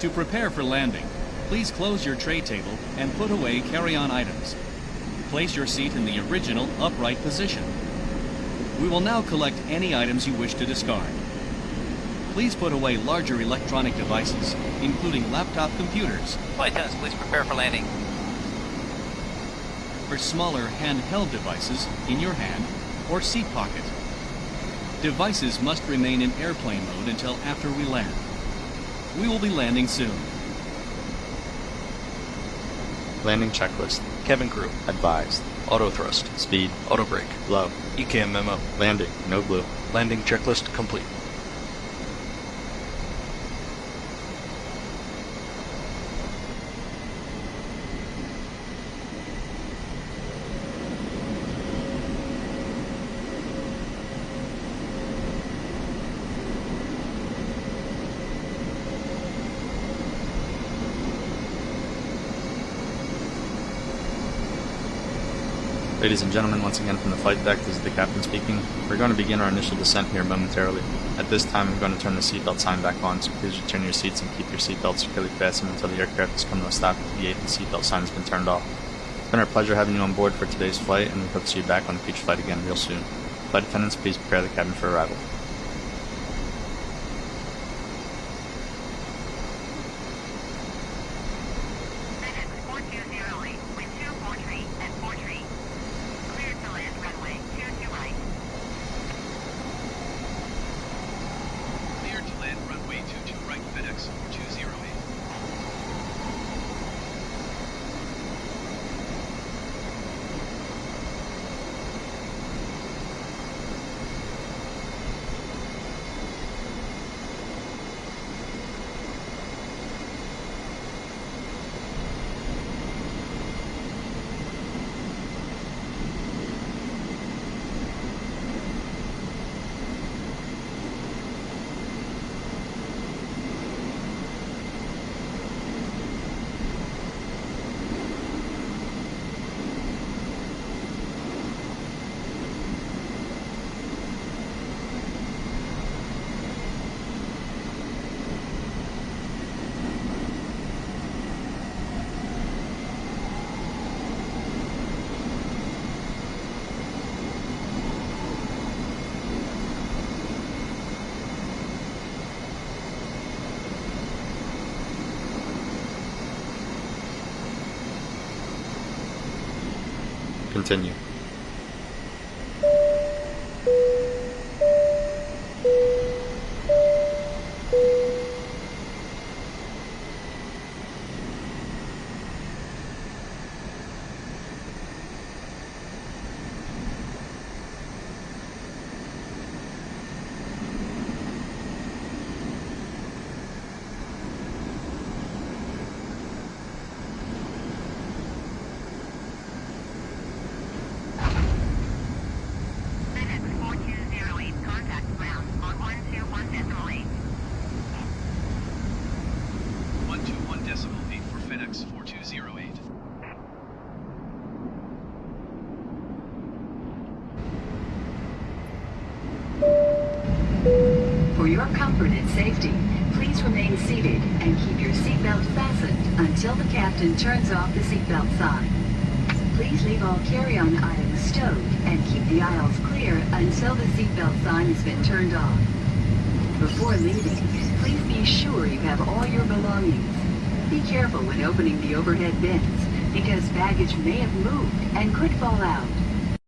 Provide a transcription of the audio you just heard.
To prepare for landing, please close your tray table and put away carry-on items. Place your seat in the original upright position. We will now collect any items you wish to discard. Please put away larger electronic devices, including laptop computers. Flight attendants, please prepare for landing. For smaller handheld devices in your hand or seat pocket. Devices must remain in airplane mode until after we land. We will be landing soon. Landing checklist. Cabin crew. Advised. Auto thrust. Speed. Auto brake. Low. ECAM memo. Landing. No blue. Landing checklist complete. Ladies and gentlemen, once again from the flight deck, this is the captain speaking. We're going to begin our initial descent here momentarily. At this time, I'm going to turn the seatbelt sign back on, so please return your seats and keep your seatbelts securely fastened until the aircraft has come to a stop at the 8th and seatbelt sign has been turned off. It's been our pleasure having you on board for today's flight, and we hope to see you back on a future flight again real soon. Flight attendants, please prepare the cabin for arrival. Continue. For your comfort and safety, please remain seated and keep your seatbelt fastened until the captain turns off the seatbelt sign. Please leave all carry-on items stowed and keep the aisles clear until the seatbelt sign has been turned off. Before leaving, please be sure you have all your belongings. Be careful when opening the overhead bins because baggage may have moved and could fall out.